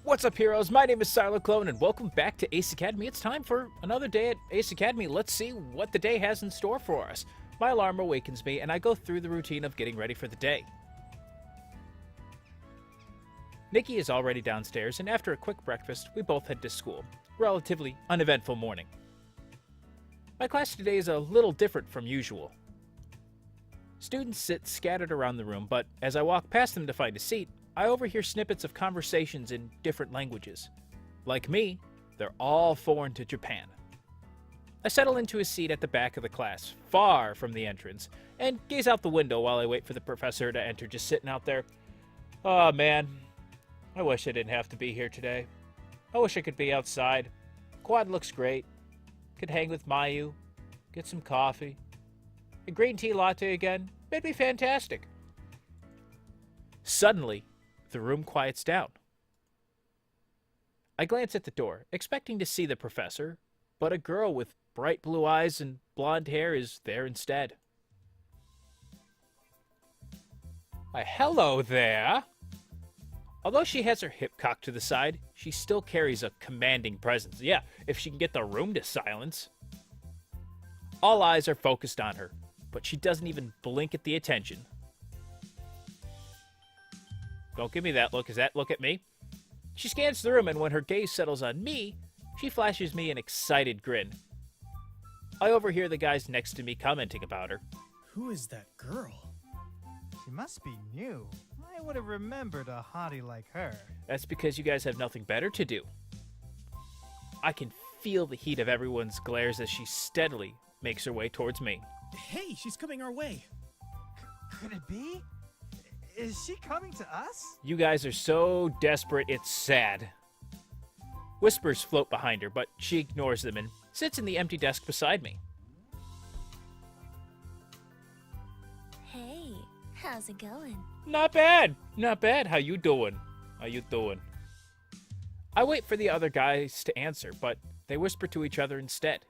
What's up, heroes? My name is Sylarclone, and welcome back to Ace Academy. It's time for another day at Ace Academy. Let's see what the day has in store for us. My alarm awakens me, and I go through the routine of getting ready for the day. Nikki is already downstairs, and after a quick breakfast, we both head to school. Relatively uneventful morning. My class today is a little different from usual. Students sit scattered around the room, but as I walk past them to find a seat, I overhear snippets of conversations in different languages. Like me, they're all foreign to Japan. I settle into a seat at the back of the class, far from the entrance, and gaze out the window while I wait for the professor to enter, just sitting out there. Oh man, I wish I didn't have to be here today. I wish I could be outside. Quad looks great. Could hang with Mayu, get some coffee. A green tea latte again, it'd be fantastic. Suddenly, the room quiets down. I glance at the door, expecting to see the professor, but a girl with bright blue eyes and blonde hair is there instead. Why, hello there! Although she has her hip cocked to the side, she still carries a commanding presence. Yeah, if she can get the room to silence. All eyes are focused on her, but she doesn't even blink at the attention. Don't give me that look. Is that look at me? She scans the room, and when her gaze settles on me, she flashes me an excited grin. I overhear the guys next to me commenting about her. Who is that girl? She must be new. I would have remembered a hottie like her. That's because you guys have nothing better to do. I can feel the heat of everyone's glares as she steadily makes her way towards me. Hey, she's coming our way. Could it be? Is she coming to us? You guys are so desperate, it's sad. Whispers float behind her, but she ignores them and sits in the empty desk beside me. Hey, how's it going? Not bad. Not bad. How you doing? How you doing? I wait for the other guys to answer, but they whisper to each other instead.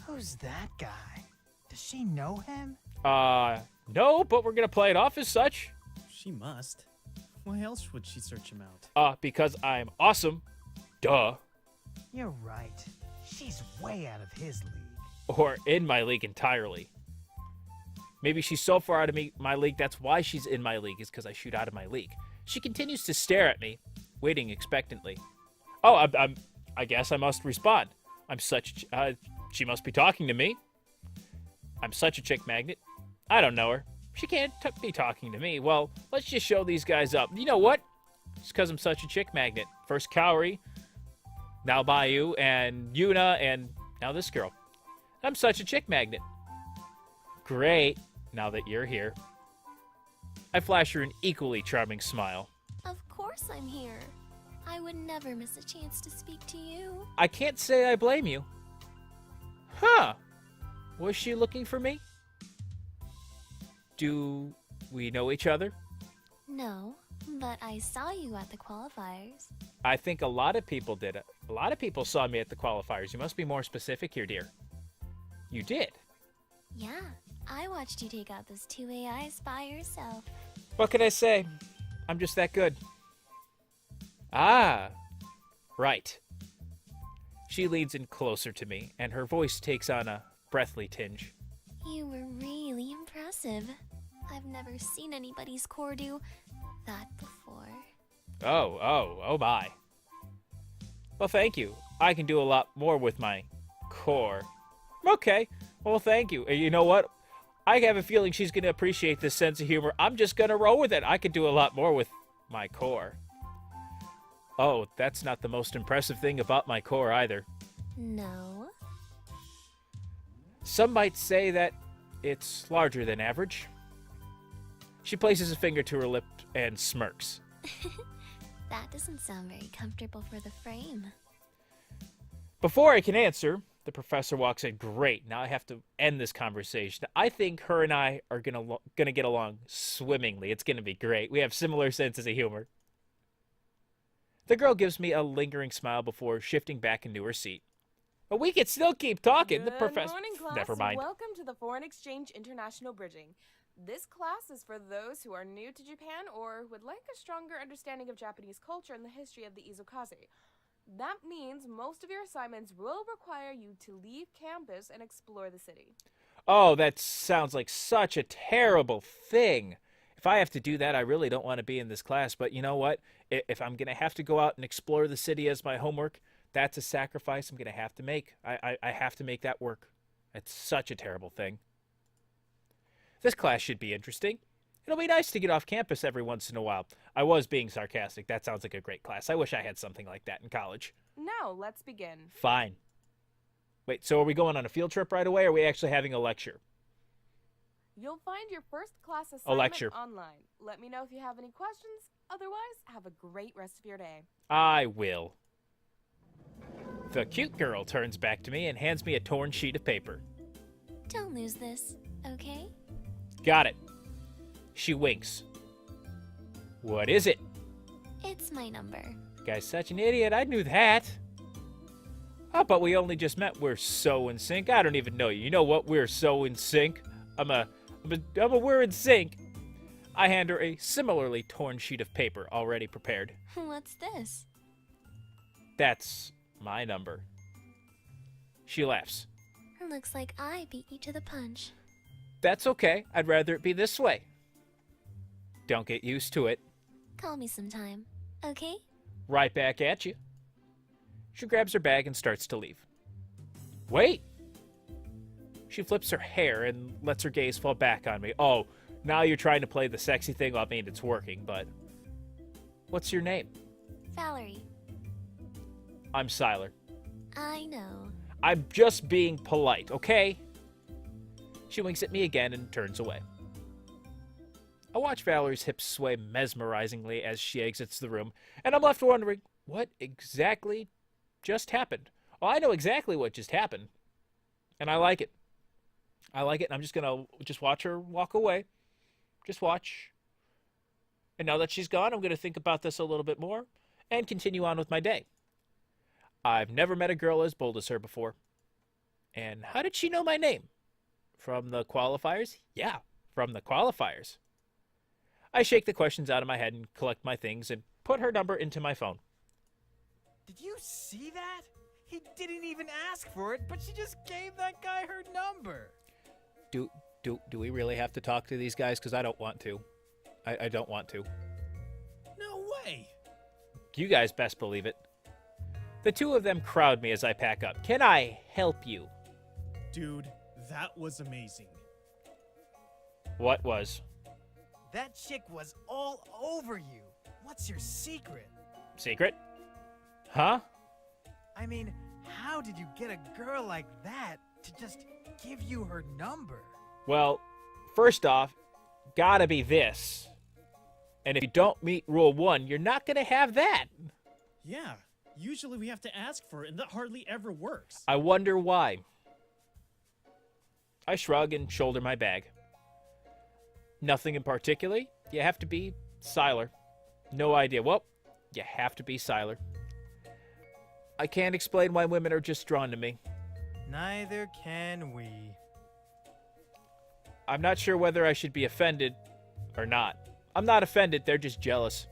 Who's that guy? Does she know him? No, but we're gonna play it off as such. She must. Why else would she search him out? Because I'm awesome. Duh. You're right. She's way out of his league. Or in my league entirely. Maybe she's so far out of my league, that's why she's in my league, is because I shoot out of my league. She continues to stare at me, waiting expectantly. Oh, I guess I must respond. She must be talking to me. I'm such a chick magnet. I don't know her. She can't be talking to me. Well, let's just show these guys up. You know what? It's because I'm such a chick magnet. First Kaori, now Mayu, and Yuna, and now this girl. I'm such a chick magnet. Great, now that you're here. I flash her an equally charming smile. Of course I'm here. I would never miss a chance to speak to you. I can't say I blame you. Huh. Was she looking for me? Do we know each other? No, but I saw you at the qualifiers. I think a lot of people did. A lot of people saw me at the qualifiers. You must be more specific here, dear. You did? Yeah, I watched you take out those two AIs by yourself. What can I say? I'm just that good. Ah, right. She leans in closer to me, and her voice takes on a breathly tinge. You were really impressive. I've never seen anybody's core do that before. Oh my. Well, thank you. I can do a lot more with my core. Okay, well, thank you. You know what? I have a feeling she's going to appreciate this sense of humor. I'm just going to roll with it. I could do a lot more with my core. Oh, that's not the most impressive thing about my core either. No? Some might say that it's larger than average. She places a finger to her lip and smirks. That doesn't sound very comfortable for the frame. Before I can answer, the professor walks in. Great, now I have to end this conversation. I think her and I are gonna get along swimmingly. It's gonna be great. We have similar senses of humor. The girl gives me a lingering smile before shifting back into her seat. But we can still keep talking. Good The professor. morning, class. Never mind. Welcome to the Foreign Exchange International Bridging. This class is for those who are new to Japan or would like a stronger understanding of Japanese culture and the history of the Izokaze. That means most of your assignments will require you to leave campus and explore the city. Oh, that sounds like such a terrible thing. If I have to do that, I really don't want to be in this class. But you know what? If I'm going to have to go out and explore the city as my homework, that's a sacrifice I'm going to have to make. I have to make that work. It's such a terrible thing. This class should be interesting. It'll be nice to get off campus every once in a while. I was being sarcastic. That sounds like a great class. I wish I had something like that in college. Now, let's begin. Fine. Wait, so are we going on a field trip right away, or are we actually having a lecture? You'll find your first class assignment lecture. online. Let me know if you have any questions. Otherwise, have a great rest of your day. I will. The cute girl turns back to me and hands me a torn sheet of paper. Don't lose this, okay? Got it. She winks. What is it? It's my number. Guy's such an idiot. I knew that. Oh, but we only just met. We're so in sync. I don't even know you. You know what? We're so in sync. We're in sync. I hand her a similarly torn sheet of paper already prepared. What's this? That's my number. She laughs. Looks like I beat you to the punch. That's okay. I'd rather it be this way. Don't get used to it. Call me sometime, okay? Right back at you. She grabs her bag and starts to leave. Wait! She flips her hair and lets her gaze fall back on me. Oh, now you're trying to play the sexy thing. Well, I mean, it's working, but... What's your name? Valerie. I'm Sylar. I know. I'm just being polite, okay? She winks at me again and turns away. I watch Valerie's hips sway mesmerizingly as she exits the room, and I'm left wondering, what exactly just happened? Well, I know exactly what just happened, and I like it. I like it, and I'm just going to watch her walk away. Just watch. And now that she's gone, I'm going to think about this a little bit more and continue on with my day. I've never met a girl as bold as her before. And how did she know my name? From the qualifiers? Yeah, from the qualifiers. I shake the questions out of my head and collect my things and put her number into my phone. Did you see that? He didn't even ask for it, but she just gave that guy her number. Do we really have to talk to these guys? Because I don't want to. I don't want to. No way! You guys best believe it. The two of them crowd me as I pack up. Can I help you? Dude, that was amazing. What was? That chick was all over you. What's your secret? Secret? Huh? I mean, how did you get a girl like that to just give you her number? Well, first off, gotta be this. And if you don't meet rule 1, you're not gonna have that. Yeah, usually we have to ask for it, and that hardly ever works. I wonder why. I shrug and shoulder my bag. Nothing in particular. You have to be Sylar. No idea. Well, you have to be Sylar. I can't explain why women are just drawn to me. Neither can we. I'm not sure whether I should be offended or not. I'm not offended, they're just jealous.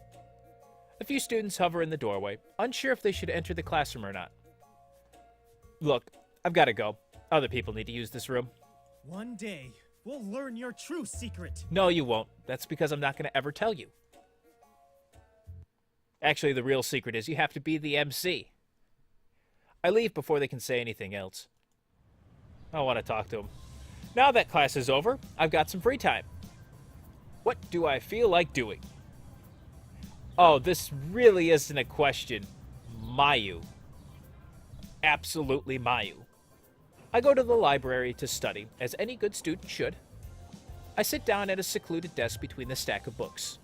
A few students hover in the doorway, unsure if they should enter the classroom or not. Look, I've got to go. Other people need to use this room. One day, we'll learn your true secret. No, you won't. That's because I'm not going to ever tell you. Actually, the real secret is you have to be the MC. I leave before they can say anything else. I want to talk to them. Now that class is over, I've got some free time. What do I feel like doing? Oh, this really isn't a question. Mayu. Absolutely Mayu. I go to the library to study, as any good student should. I sit down at a secluded desk between the stack of books.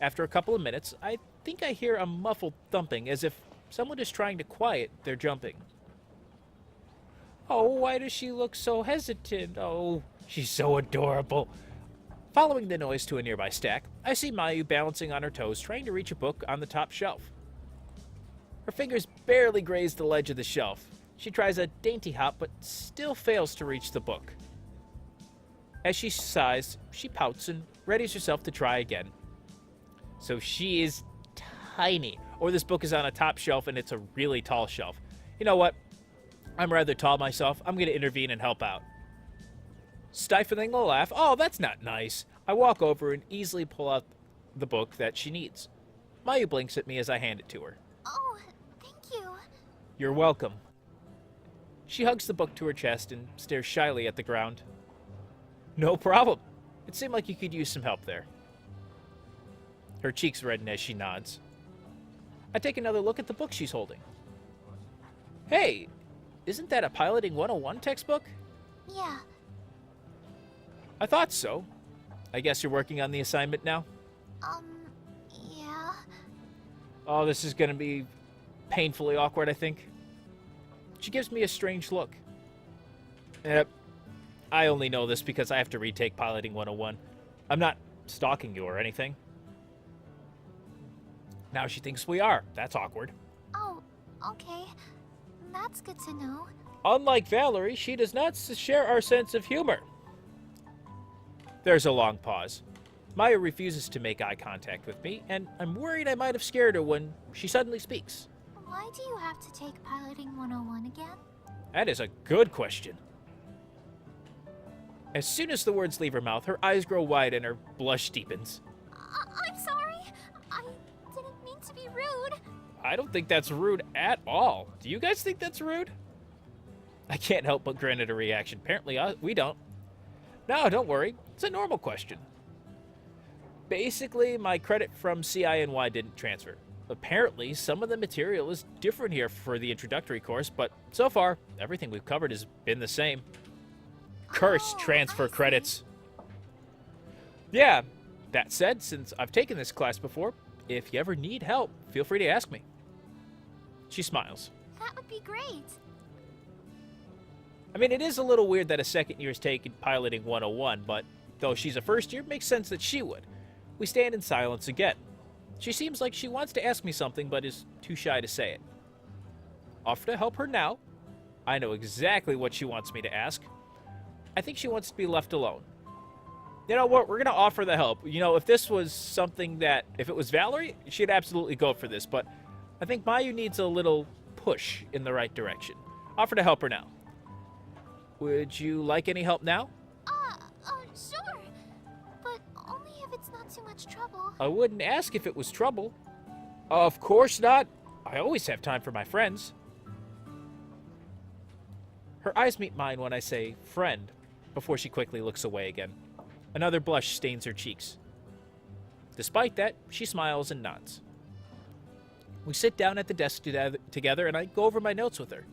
After a couple of minutes, I think I hear a muffled thumping, as if someone is trying to quiet their jumping. Oh, why does she look so hesitant? Oh, she's so adorable. Following the noise to a nearby stack, I see Mayu balancing on her toes, trying to reach a book on the top shelf. Her fingers barely graze the ledge of the shelf. She tries a dainty hop, but still fails to reach the book. As she sighs, she pouts and readies herself to try again. So she is tiny. Or this book is on a top shelf and it's a really tall shelf. You know what? I'm rather tall myself. I'm going to intervene and help out. Stifling a laugh. Oh, that's not nice. I walk over and easily pull out the book that she needs. Mayu blinks at me as I hand it to her. Oh, thank you. You're welcome. She hugs the book to her chest and stares shyly at the ground. No problem. It seemed like you could use some help there. Her cheeks redden as she nods. I take another look at the book she's holding. Hey, isn't that a Piloting 101 textbook? Yeah. I thought so. I guess you're working on the assignment now? Yeah. Oh, this is going to be painfully awkward, I think. She gives me a strange look. I only know this because I have to retake Piloting 101. I'm not stalking you or anything. Now she thinks we are. That's awkward. Oh, okay. That's good to know. Unlike Valerie, she does not share our sense of humor. There's a long pause. Mayu refuses to make eye contact with me, and I'm worried I might have scared her when she suddenly speaks. Why do you have to take Piloting 101 again? That is a good question. As soon as the words leave her mouth, her eyes grow wide and her blush deepens. I'm sorry. I didn't mean to be rude. I don't think that's rude at all. Do you guys think that's rude? I can't help but grin at her reaction. Apparently, we don't. No, don't worry. It's a normal question. Basically, my credit from CINY didn't transfer. Apparently, some of the material is different here for the introductory course, but so far, everything we've covered has been the same. Curse transfer credits. Yeah, that said, since I've taken this class before, if you ever need help, feel free to ask me. She smiles. That would be great. I mean, it is a little weird that a second year's taking Piloting 101, but though she's a first year, it makes sense that she would. We stand in silence again. She seems like she wants to ask me something, but is too shy to say it. Offer to help her now. I know exactly what she wants me to ask. I think she wants to be left alone. You know what? We're going to offer the help. You know, if this was something that, if it was Valerie, she'd absolutely go for this, but I think Mayu needs a little push in the right direction. Offer to help her now. Would you like any help now? Sure. But only if it's not too much trouble. I wouldn't ask if it was trouble. Of course not. I always have time for my friends. Her eyes meet mine when I say friend, before she quickly looks away again. Another blush stains her cheeks. Despite that, she smiles and nods. We sit down at the desk together and I go over my notes with her.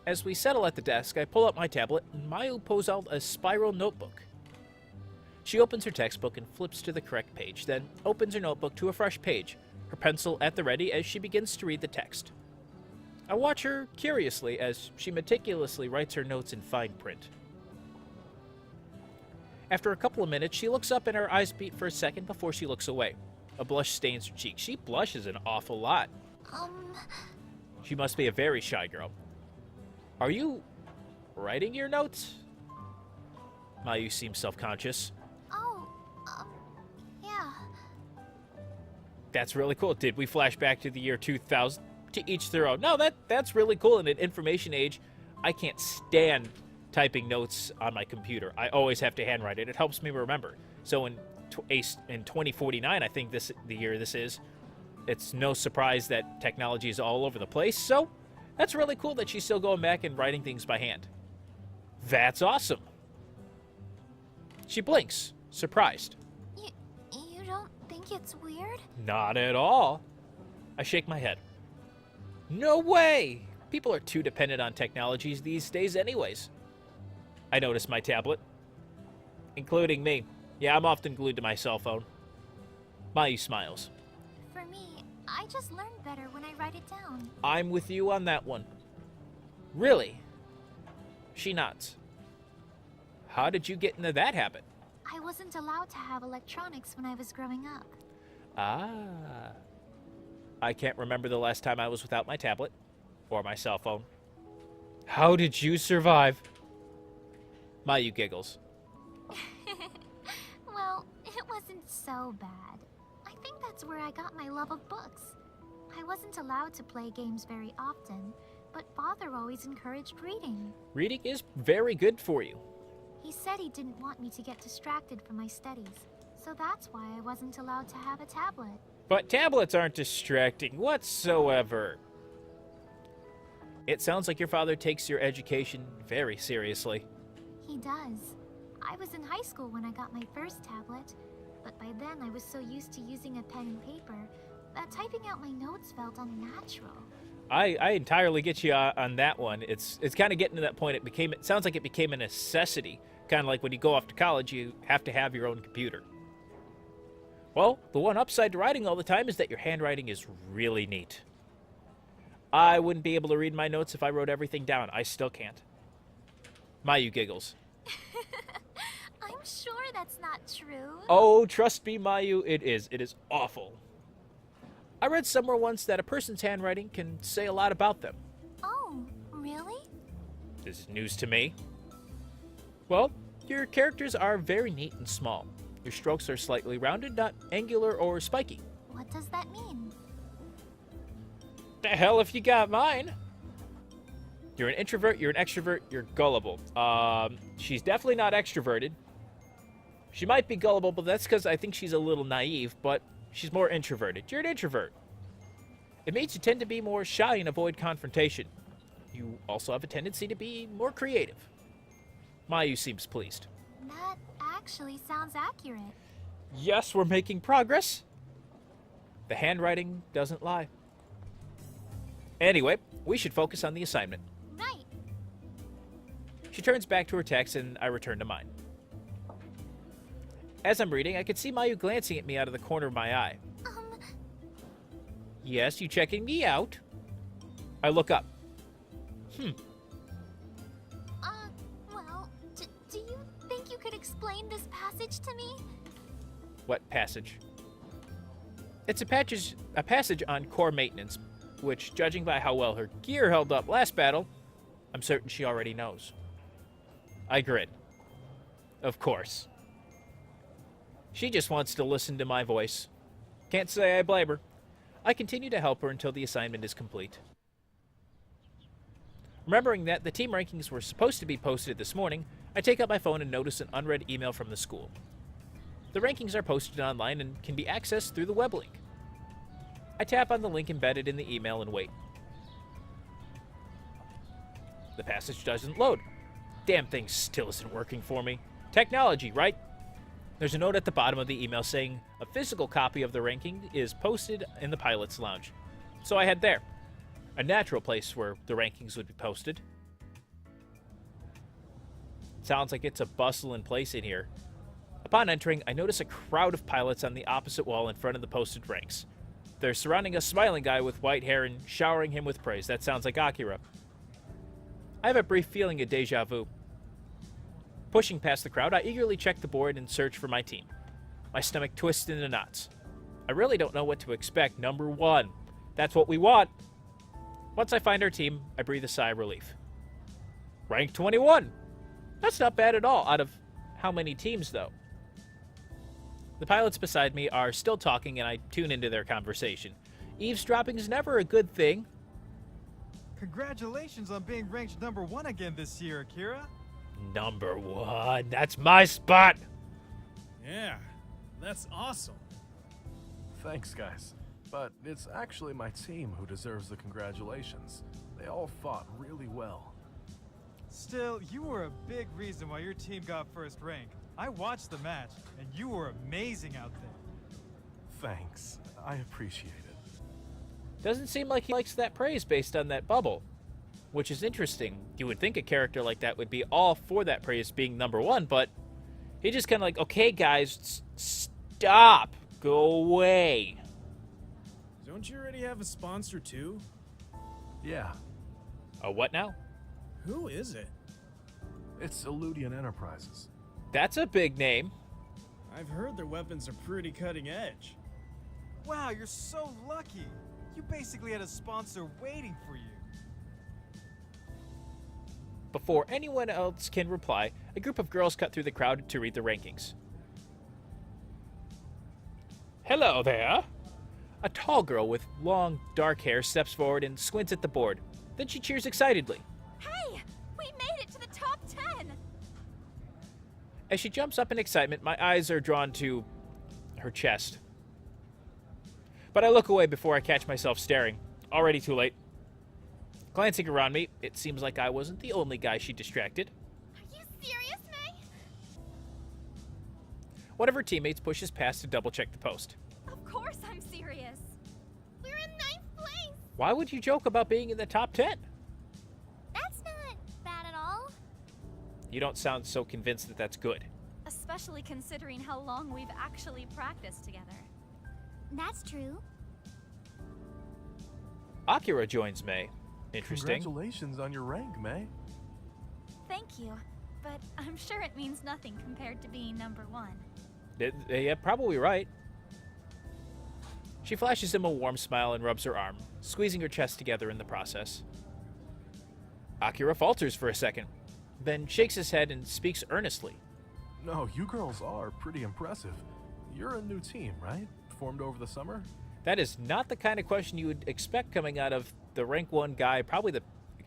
As we settle at the desk, I pull out my tablet and Mayu pulls out a spiral notebook. She opens her textbook and flips to the correct page, then opens her notebook to a fresh page, her pencil at the ready as she begins to read the text. I watch her curiously as she meticulously writes her notes in fine print. After a couple of minutes, she looks up and her eyes beat for a second before she looks away. A blush stains her cheek. She blushes an awful lot. She must be a very shy girl. Are you writing your notes? Mayu seems self-conscious. Yeah. That's really cool. Did we flash back to the year 2000? To each their own. No, that's really cool. In an information age, I can't stand typing notes on my computer. I always have to handwrite it. It helps me remember. So in 2049, I think the year this is, it's no surprise that technology is all over the place. So that's really cool that she's still going back and writing things by hand. That's awesome. She blinks, surprised. You don't think it's weird? Not at all. I shake my head. No way! People are too dependent on technologies these days anyways. I notice my tablet. Including me. Yeah, I'm often glued to my cell phone. Mayu smiles. For me, I just learn better when I write it down. I'm with you on that one. Really? She nods. How did you get into that habit? I wasn't allowed to have electronics when I was growing up. Ah. I can't remember the last time I was without my tablet or my cell phone. How did you survive? Mayu giggles. wasn't so bad. I think that's where I got my love of books. I wasn't allowed to play games very often, but Father always encouraged reading. Reading is very good for you. He said he didn't want me to get distracted from my studies, so that's why I wasn't allowed to have a tablet. But tablets aren't distracting whatsoever. It sounds like your father takes your education very seriously. He does. I was in high school when I got my first tablet, but by then I was so used to using a pen and paper that typing out my notes felt unnatural. I entirely get you on that one. It's kind of getting to that point. It sounds like it became a necessity. Kind of like when you go off to college, you have to have your own computer. Well, the one upside to writing all the time is that your handwriting is really neat. I wouldn't be able to read my notes if I wrote everything down. I still can't. Mayu giggles. I'm sure that's not true. Oh, trust me, Mayu, it is. It is awful. I read somewhere once that a person's handwriting can say a lot about them. Oh, really? This is news to me. Well, your characters are very neat and small. Your strokes are slightly rounded, not angular or spiky. What does that mean? The hell if you got mine. You're an introvert, you're an extrovert, you're gullible. She's definitely not extroverted. She might be gullible, but that's because I think she's a little naive, but she's more introverted. You're an introvert. It means you tend to be more shy and avoid confrontation. You also have a tendency to be more creative. Mayu seems pleased. That actually sounds accurate. Yes, we're making progress. The handwriting doesn't lie. Anyway, we should focus on the assignment. Right. She turns back to her text, and I return to mine. As I'm reading, I can see Mayu glancing at me out of the corner of my eye. Yes, you checking me out? I look up. Well, do you think you could explain this passage to me? What passage? It's a passage on core maintenance, which, judging by how well her gear held up last battle, I'm certain she already knows. I grin. Of course. She just wants to listen to my voice. Can't say I blame her. I continue to help her until the assignment is complete. Remembering that the team rankings were supposed to be posted this morning, I take out my phone and notice an unread email from the school. The rankings are posted online and can be accessed through the web link. I tap on the link embedded in the email and wait. The passage doesn't load. Damn thing still isn't working for me. Technology, right? There's a note at the bottom of the email saying a physical copy of the ranking is posted in the pilot's lounge. So I head there, a natural place where the rankings would be posted. Sounds like it's a bustling place in here. Upon entering, I notice a crowd of pilots on the opposite wall in front of the posted ranks. They're surrounding a smiling guy with white hair and showering him with praise. That sounds like Akira. I have a brief feeling of deja vu. Pushing past the crowd, I eagerly check the board and search for my team. My stomach twists into knots. I really don't know what to expect. Number 1. That's what we want. Once I find our team, I breathe a sigh of relief. Rank 21. That's not bad at all, out of how many teams, though? The pilots beside me are still talking, and I tune into their conversation. Eavesdropping is never a good thing. Congratulations on being ranked number 1 again this year, Akira. Number 1. That's my spot. Yeah, that's awesome. Thanks, guys. But it's actually my team who deserves the congratulations. They all fought really well. Still, you were a big reason why your team got first rank. I watched the match, and you were amazing out there. Thanks. I appreciate it. Doesn't seem like he likes that praise based on that bubble, which is interesting. You would think a character like that would be all for that praise being number 1, but he just kind of like, okay, guys, stop. Go away. Don't you already have a sponsor too? Yeah, A what now? Who is it? it's Eludian Enterprises. That's a big name. I've heard their weapons are pretty cutting edge. Wow, you're so lucky. You basically had a sponsor waiting for you. Before anyone else can reply, a group of girls cut through the crowd to read the rankings. Hello there. A tall girl with long, dark hair steps forward and squints at the board. Then she cheers excitedly. Hey! We made it to the top 10! As she jumps up in excitement, my eyes are drawn to her chest. But I look away before I catch myself staring. Already too late. Glancing around me, it seems like I wasn't the only guy she distracted. Are you serious, May? One of her teammates pushes past to double-check the post. Of course I'm serious. We're in 9th place! Why would you joke about being in the top 10? That's not bad at all. You don't sound so convinced that that's good. Especially considering how long we've actually practiced together. That's true. Akira joins May. Interesting. Congratulations on your rank, May. Thank you, but I'm sure it means nothing compared to being number 1. Yeah, probably right. She flashes him a warm smile and rubs her arm, squeezing her chest together in the process. Akira falters for a second, then shakes his head and speaks earnestly. No, you girls are pretty impressive. You're a new team, right? Formed over the summer? That is not the kind of question you would expect coming out of the rank 1 guy, probably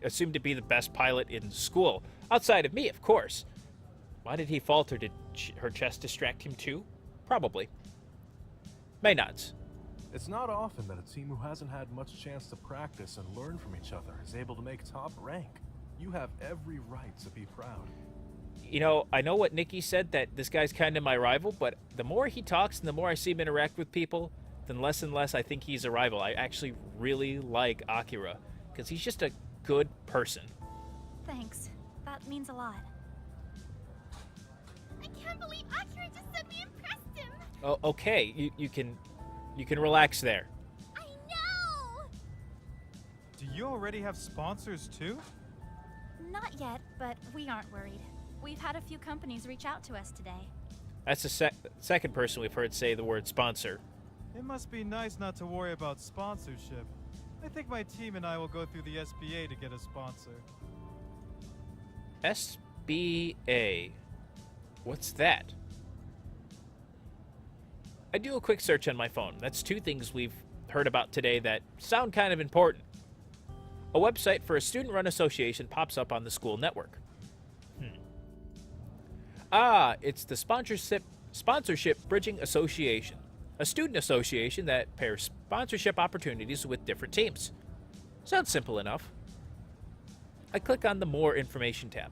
assumed to be the best pilot in school. Outside of me, of course. Why did he falter? Did her chest distract him too? Probably. May nods. It's not often that a team who hasn't had much chance to practice and learn from each other is able to make top rank. You have every right to be proud. You know, I know what Nikki said, that this guy's kind of my rival, but the more he talks and the more I see him interact with people, then less and less I think he's a rival. I actually really like Akira, because he's just a good person. Thanks. That means a lot. I can't believe Akira just said we impressed him. Oh, okay, you can relax there. I know. Do you already have sponsors too? Not yet, but we aren't worried. We've had a few companies reach out to us today. That's the second person we've heard say the word sponsor. It must be nice not to worry about sponsorship. I think my team and I will go through the SBA to get a sponsor. SBA. What's that? I do a quick search on my phone. That's 2 things we've heard about today that sound kind of important. A website for a student-run association pops up on the school network. It's the Sponsorship Bridging Association, a student association that pairs sponsorship opportunities with different teams. Sounds simple enough. I click on the More Information tab.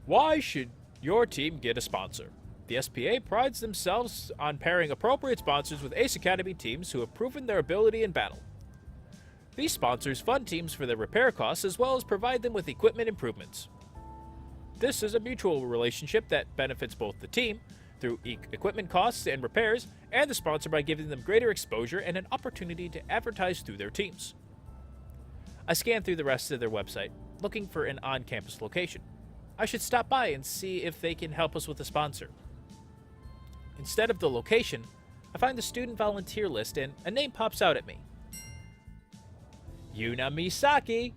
Why should your team get a sponsor? The SPA prides themselves on pairing appropriate sponsors with Ace Academy teams who have proven their ability in battle. These sponsors fund teams for their repair costs as well as provide them with equipment improvements. This is a mutual relationship that benefits both the team through equipment costs and repairs, and the sponsor by giving them greater exposure and an opportunity to advertise through their teams. I scan through the rest of their website, looking for an on-campus location. I should stop by and see if they can help us with a sponsor. Instead of the location, I find the student volunteer list and a name pops out at me. Yuna Misaki.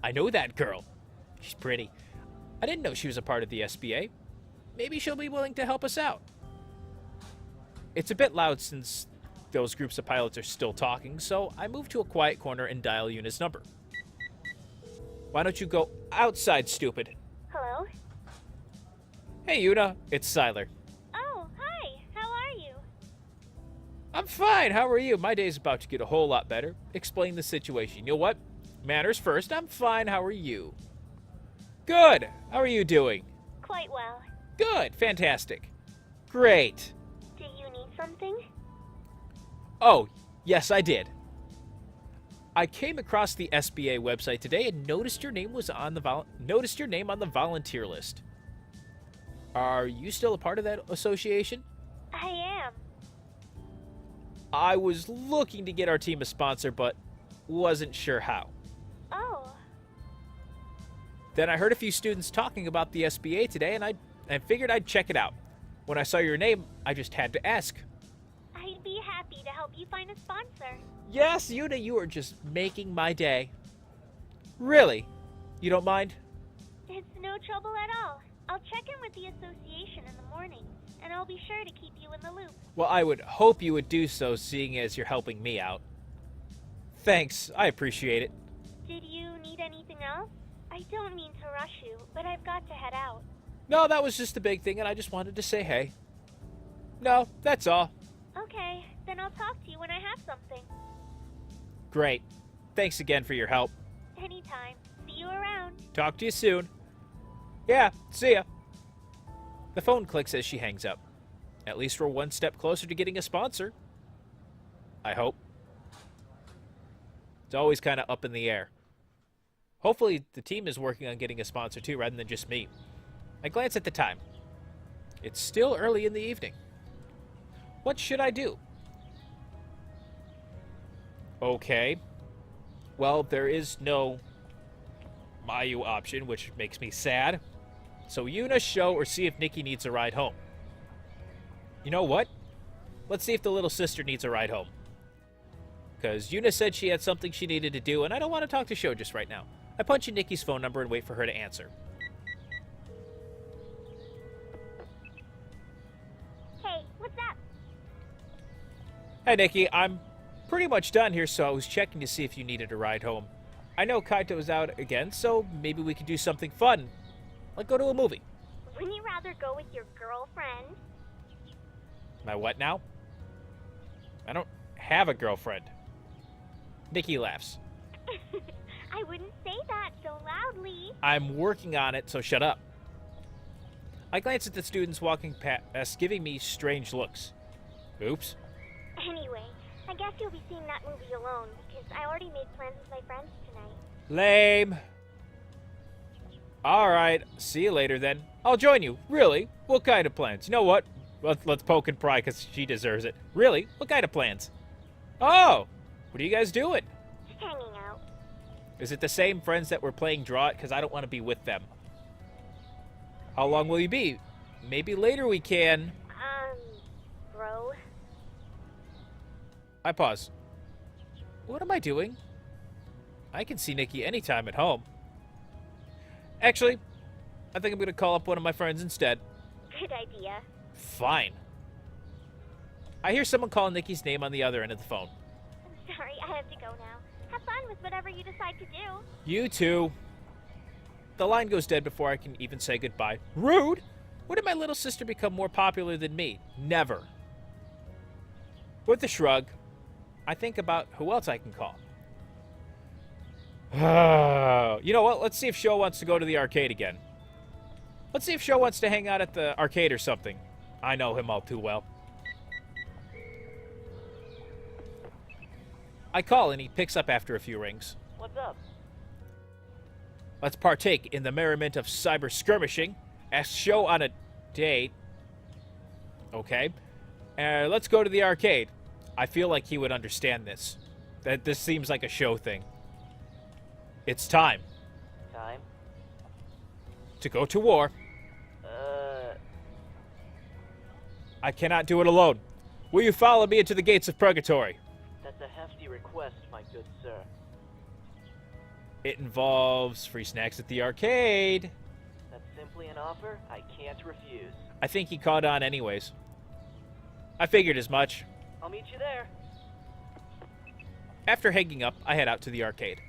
I know that girl. She's pretty. I didn't know she was a part of the SBA. Maybe she'll be willing to help us out. It's a bit loud since those groups of pilots are still talking, so I move to a quiet corner and dial Yuna's number. Why don't you go outside, stupid? Hello? Hey, Yuna. It's Sylar. Oh, hi. How are you? I'm fine. How are you? My day's about to get a whole lot better. Explain the situation. You know what? Manners first. I'm fine. How are you? Good. How are you doing? Quite well. Good. Fantastic. Great. Do you need something? Oh, yes, I did. I came across the SBA website today and noticed your name was on the volunteer list. Are you still a part of that association? I am. I was looking to get our team a sponsor, but wasn't sure how. Oh. Then I heard a few students talking about the SBA today, and I figured I'd check it out. When I saw your name, I just had to ask. I'd be happy to help you find a sponsor. Yes, Yuna, you are just making my day. Really? You don't mind? It's no trouble at all. I'll check in with the association in the morning. and I'll be sure to keep you in the loop. Well, I would hope you would do so, seeing as you're helping me out. Thanks, I appreciate it. Did you need anything else? I don't mean to rush you, but I've got to head out. No, that was just a big thing, and I just wanted to say hey. No, that's all. Okay, then I'll talk to you when I have something. Great. Thanks again for your help. Anytime. See you around. Talk to you soon. Yeah, see ya. The phone clicks as she hangs up. At least we're one step closer to getting a sponsor. I hope. It's always kind of up in the air. Hopefully the team is working on getting a sponsor too, rather than just me. I glance at the time. It's still early in the evening. What should I do? Okay. Well, there is no Mayu option, which makes me sad. So Yuna, Shou, or see if Nikki needs a ride home. You know what? Let's see if the little sister needs a ride home. Because Yuna said she had something she needed to do, and I don't want to talk to Shou just right now. I punch in Nikki's phone number and wait for her to answer. Hey, what's up? Hey, Nikki, I'm pretty much done here, so I was checking to see if you needed a ride home. I know Kaito's out again, so maybe we could do something fun. Like go to a movie. Wouldn't you rather go with your girlfriend? My what now? I don't have a girlfriend. Nikki laughs. I wouldn't say that so loudly. I'm working on it, so shut up. I glance at the students walking past, giving me strange looks. Oops. Anyway, I guess you'll be seeing that movie alone, because I already made plans with my friends tonight. Lame. Alright, see you later then. I'll join you. Really? What kind of plans? You know what? Let's poke and pry, because she deserves it. Really? What kind of plans? Oh! What are you guys doing? Just hanging out. Is it the same friends that were playing Draw It? Because I don't want to be with them. How long will you be? Maybe later we can. Bro. I pause. What am I doing? I can see Nikki anytime at home. Actually, I think I'm going to call up one of my friends instead. Good idea. Fine. I hear someone call Nikki's name on the other end of the phone. I'm sorry, I have to go now. Have fun with whatever you decide to do. You too. The line goes dead before I can even say goodbye. Rude! When did my little sister become more popular than me? Never. With a shrug, I think about who else I can call. You know what? Let's see if Shou wants to go to the arcade again. Let's see if Shou wants to hang out at the arcade or something. I know him all too well. I call and he picks up after a few rings. What's up? Let's partake in the merriment of cyber skirmishing. Ask Shou on a date. Okay. Let's go to the arcade. I feel like he would understand this. That this seems like a Shou thing. It's time. Time? To go to war. I cannot do it alone. Will you follow me into the gates of purgatory? That's a hefty request, my good sir. It involves free snacks at the arcade. That's simply an offer I can't refuse. I think he caught on anyways. I figured as much. I'll meet you there. After hanging up, I head out to the arcade.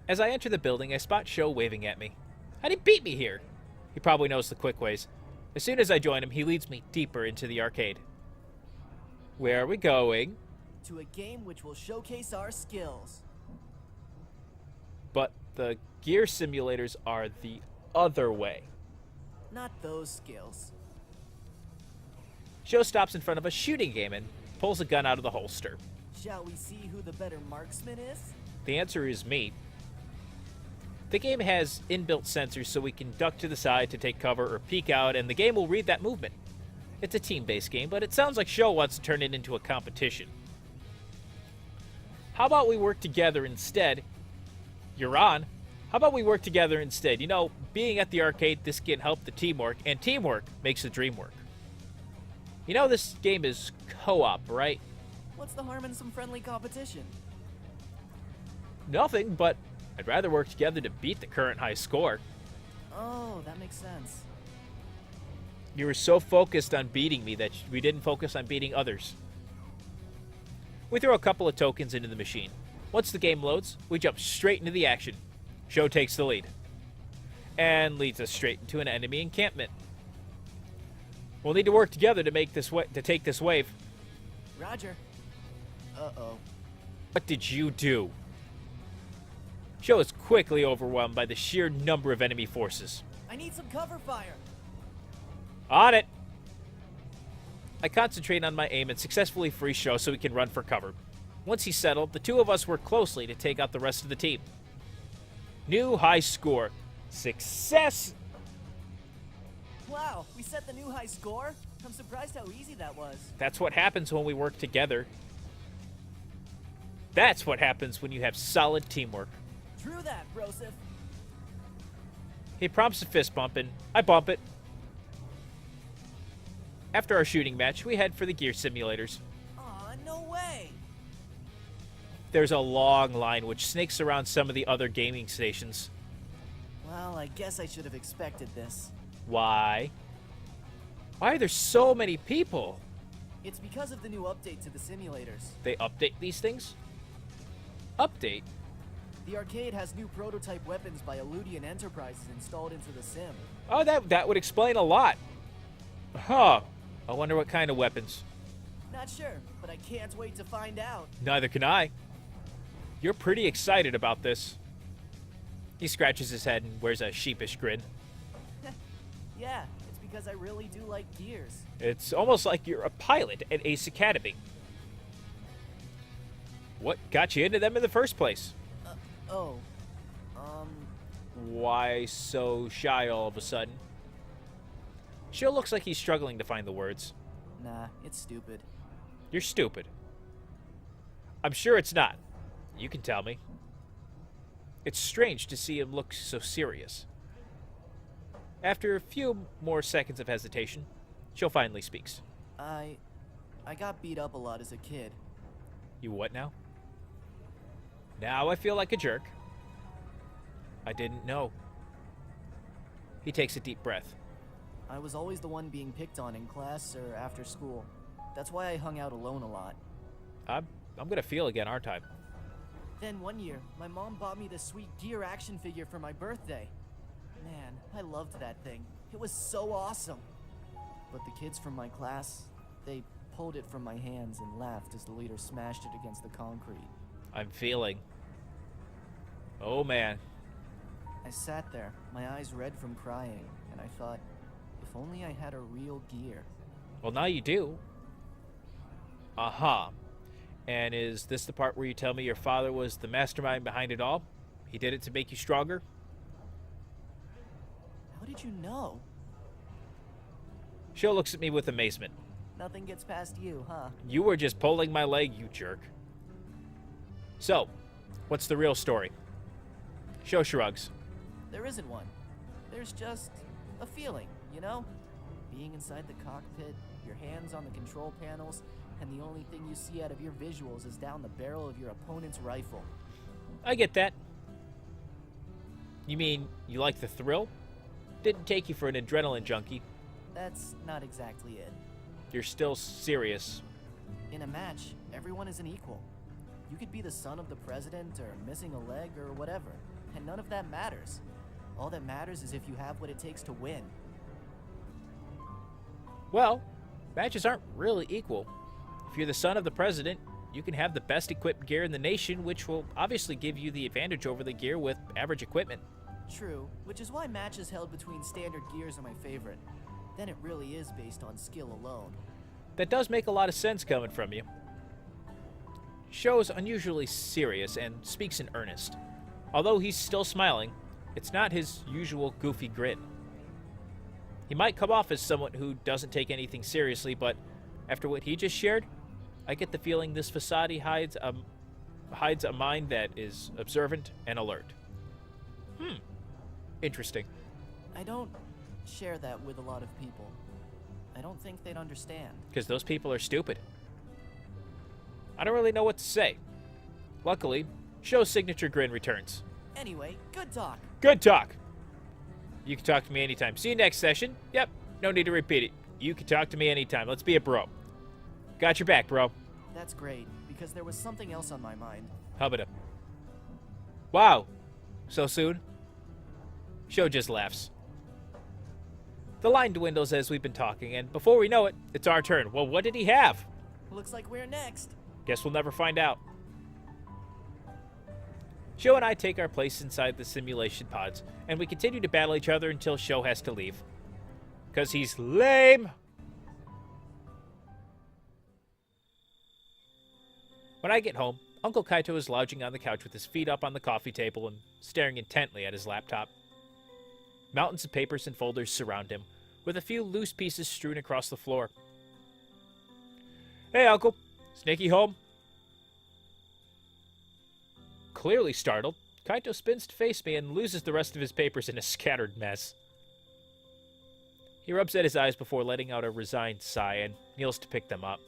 As I enter the building, I spot Shou waving at me. How'd he beat me here? He probably knows the quick ways. As soon as I join him, he leads me deeper into the arcade. Where are we going? To a game which will showcase our skills. But the gear simulators are the other way. Not those skills. Shou stops in front of a shooting game and pulls a gun out of the holster. Shall we see who the better marksman is? The answer is me. The game has inbuilt sensors so we can duck to the side to take cover or peek out, and the game will read that movement. It's a team-based game, but it sounds like Shou wants to turn it into a competition. How about we work together instead? You're on. How about we work together instead? You know, being at the arcade, this can help the teamwork, and teamwork makes the dream work. You know this game is co-op, right? What's the harm in some friendly competition? Nothing, but I'd rather work together to beat the current high score. Oh, that makes sense. You were so focused on beating me that we didn't focus on beating others. We throw a couple of tokens into the machine. Once the game loads, we jump straight into the action. Shou takes the lead and leads us straight into an enemy encampment. We'll need to work together to take this wave. Roger. Uh-oh. What did you do? Shou is quickly overwhelmed by the sheer number of enemy forces. I need some cover fire. On it! I concentrate on my aim and successfully free Shou so he can run for cover. Once he's settled, the two of us work closely to take out the rest of the team. New high score. Success! Wow, we set the new high score? I'm surprised how easy that was. That's what happens when we work together. That's what happens when you have solid teamwork. True that, Broseph. He prompts a fist bump, and I bump it. After our shooting match, we head for the gear simulators. Aw, no way! There's a long line which snakes around some of the other gaming stations. Well, I guess I should have expected this. Why? Why are there so many people? It's because of the new update to the simulators. They update these things? Update? The arcade has new prototype weapons by Eludian Enterprises installed into the sim. Oh, that would explain a lot. Huh. I wonder what kind of weapons. Not sure, but I can't wait to find out. Neither can I. You're pretty excited about this. He scratches his head and wears a sheepish grin. Yeah, it's because I really do like gears. It's almost like you're a pilot at Ace Academy. What got you into them in the first place? Oh. Why so shy all of a sudden? Shou looks like he's struggling to find the words. Nah, it's stupid. You're stupid. I'm sure it's not. You can tell me. It's strange to see him look so serious. After a few more seconds of hesitation, Shou finally speaks. I got beat up a lot as a kid. You what now? Now I feel like a jerk. I didn't know. He takes a deep breath. I was always the one being picked on in class or after school. That's why I hung out alone a lot. I'm gonna feel again, aren't I? Then one year, my mom bought me this sweet gear action figure for my birthday. Man, I loved that thing. It was so awesome. But the kids from my class, they pulled it from my hands and laughed as the leader smashed it against the concrete. I'm feeling. Oh man. I sat there, my eyes red from crying, and I thought, if only I had a real gear. Well, now you do. Aha. And is this the part where you tell me your father was the mastermind behind it all? He did it to make you stronger? How did you know? Shou looks at me with amazement. Nothing gets past you, huh? You were just pulling my leg, you jerk. So, what's the real story? Shou shrugs. There isn't one. There's just a feeling, you know? Being inside the cockpit, your hands on the control panels, and the only thing you see out of your visuals is down the barrel of your opponent's rifle. I get that. You mean you like the thrill? Didn't take you for an adrenaline junkie. That's not exactly it. You're still serious. In a match, everyone is an equal. You could be the son of the president or missing a leg or whatever, and none of that matters. All that matters is if you have what it takes to win. Well, matches aren't really equal. If you're the son of the president, you can have the best equipped gear in the nation, which will obviously give you the advantage over the gear with average equipment. True, which is why matches held between standard gears are my favorite. Then it really is based on skill alone. That does make a lot of sense coming from you. Shou is unusually serious and speaks in earnest. Although he's still smiling, it's not his usual goofy grin. He might come off as someone who doesn't take anything seriously, but after what he just shared, I get the feeling this facade hides a mind that is observant and alert. Interesting. I don't share that with a lot of people. I don't think they'd understand. Because those people are stupid. I don't really know what to say. Luckily, Shou's signature grin returns. Anyway, good talk. Good talk. You can talk to me anytime. See you next session. Yep, no need to repeat it. You can talk to me anytime. Let's be a bro. Got your back, bro. That's great, because there was something else on my mind. Hubba. Wow. So soon? Shou just laughs. The line dwindles as we've been talking, and before we know it, it's our turn. Well, what did he have? Looks like we're next. Guess we'll never find out. Shou and I take our place inside the simulation pods, and we continue to battle each other until Shou has to leave. 'Cause he's lame! When I get home, Uncle Kaito is lounging on the couch with his feet up on the coffee table and staring intently at his laptop. Mountains of papers and folders surround him, with a few loose pieces strewn across the floor. Hey, Uncle. Is Nikki home? Clearly startled, Kaito spins to face me and loses the rest of his papers in a scattered mess. He rubs at his eyes before letting out a resigned sigh and kneels to pick them up.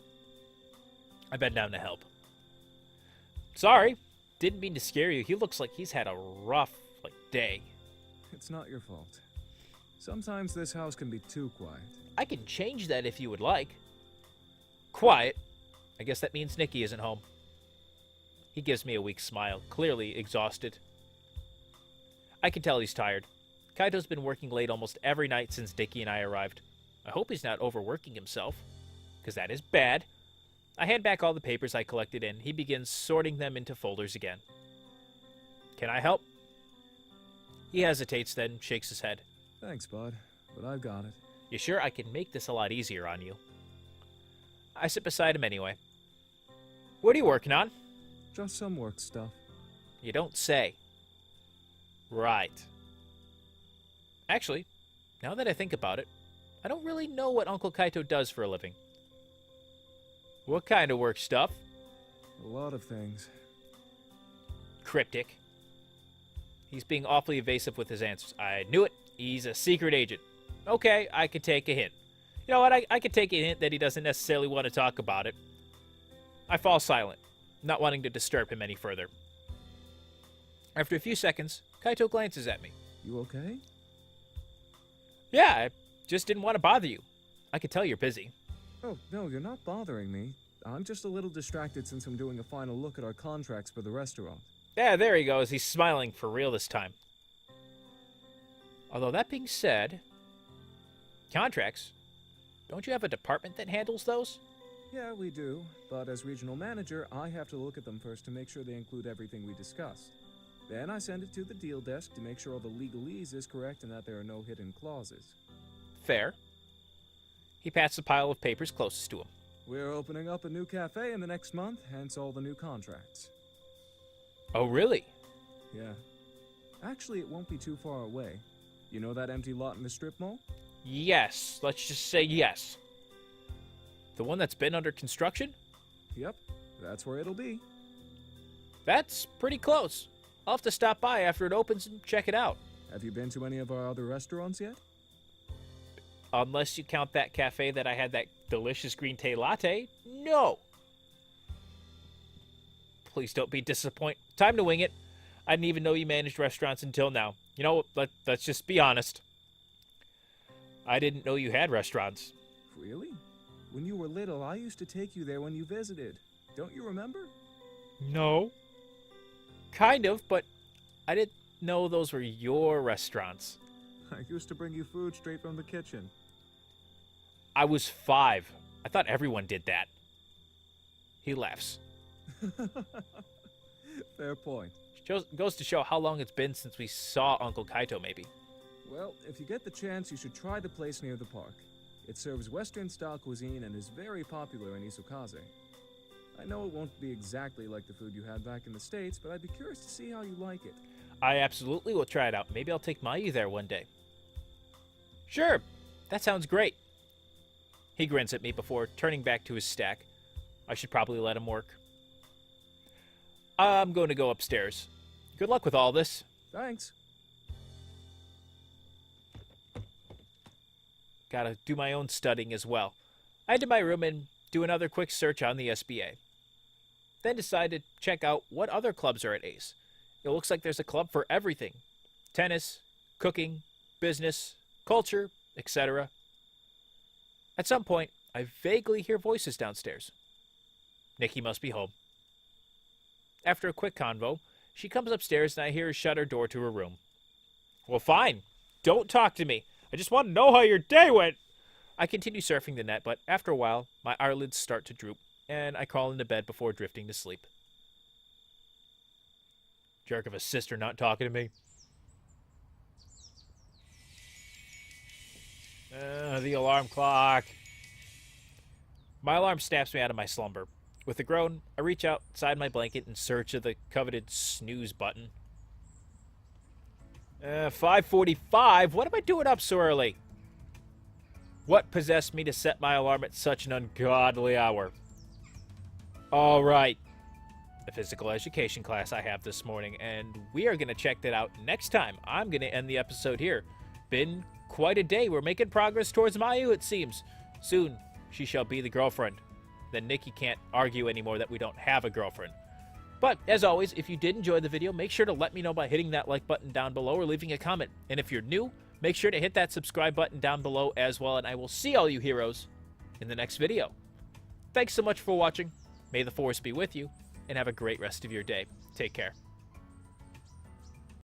I bend down to help. Sorry, didn't mean to scare you. He looks like he's had a rough, day. It's not your fault. Sometimes this house can be too quiet. I can change that if you would like. Quiet? I guess that means Nikki isn't home. He gives me a weak smile, clearly exhausted. I can tell he's tired. Kaito's been working late almost every night since Nikki and I arrived. I hope he's not overworking himself, because that is bad. I hand back all the papers I collected and he begins sorting them into folders again. Can I help? He hesitates, then shakes his head. Thanks, bud, but I've got it. You sure? I can make this a lot easier on you. I sit beside him anyway. What are you working on? Just some work stuff. You don't say. Right. Actually, now that I think about it, I don't really know what Uncle Kaito does for a living. What kind of work stuff? A lot of things. Cryptic. He's being awfully evasive with his answers. I knew it. He's a secret agent. Okay, I could take a hint. You know what? I could take a hint that he doesn't necessarily want to talk about it. I fall silent, not wanting to disturb him any further. After a few seconds, Kaito glances at me. You okay? Yeah, I just didn't want to bother you. I could tell you're busy. Oh, no, you're not bothering me. I'm just a little distracted since I'm doing a final look at our contracts for the restaurant. Yeah, there he goes. He's smiling for real this time. Although that being said, contracts, don't you have a department that handles those? Yeah, we do, but as regional manager, I have to look at them first to make sure they include everything we discussed. Then I send it to the deal desk to make sure all the legalese is correct and that there are no hidden clauses. Fair. He pats the pile of papers closest to him. We're opening up a new cafe in the next month, hence all the new contracts. Oh, really? Yeah. Actually, it won't be too far away. You know that empty lot in the strip mall? Yes. Let's just say yes. The one that's been under construction? Yep, that's where it'll be. That's pretty close. I'll have to stop by after it opens and check it out. Have you been to any of our other restaurants yet? Unless you count that cafe that I had that delicious green tea latte, no. Please don't be disappointed. Time to wing it. I didn't even know you managed restaurants until now. You know, let's just be honest. I didn't know you had restaurants. Really? When you were little, I used to take you there when you visited. Don't you remember? No. Kind of, but I didn't know those were your restaurants. I used to bring you food straight from the kitchen. I was 5. I thought everyone did that. He laughs. Fair point. Goes to show how long it's been since we saw Uncle Kaito, maybe. Well, if you get the chance, you should try the place near the park. It serves Western-style cuisine and is very popular in Isukaze. I know it won't be exactly like the food you had back in the States, but I'd be curious to see how you like it. I absolutely will try it out. Maybe I'll take Mayu there one day. Sure, that sounds great. He grins at me before turning back to his stack. I should probably let him work. I'm going to go upstairs. Good luck with all this. Thanks. Gotta do my own studying as well. I head to my room and do another quick search on the SBA. Then decide to check out what other clubs are at ACE. It looks like there's a club for everything. Tennis, cooking, business, culture, etc. At some point, I vaguely hear voices downstairs. Nikki must be home. After a quick convo, she comes upstairs and I hear her shut her door to her room. Well, fine. Don't talk to me. I just want to know how your day went. I continue surfing the net, but after a while, my eyelids start to droop, and I crawl into bed before drifting to sleep. Jerk of a sister not talking to me. The alarm clock. My alarm snaps me out of my slumber. With a groan, I reach outside my blanket in search of the coveted snooze button. 5:45? What am I doing up so early? What possessed me to set my alarm at such an ungodly hour? All right. The physical education class I have this morning, and we are going to check that out next time. I'm going to end the episode here. Been quite a day. We're making progress towards Mayu, it seems. Soon, she shall be the girlfriend. Then Nikki can't argue anymore that we don't have a girlfriend. But, as always, if you did enjoy the video, make sure to let me know by hitting that like button down below or leaving a comment. And if you're new, make sure to hit that subscribe button down below as well, and I will see all you heroes in the next video. Thanks so much for watching. May the Force be with you, and have a great rest of your day. Take care.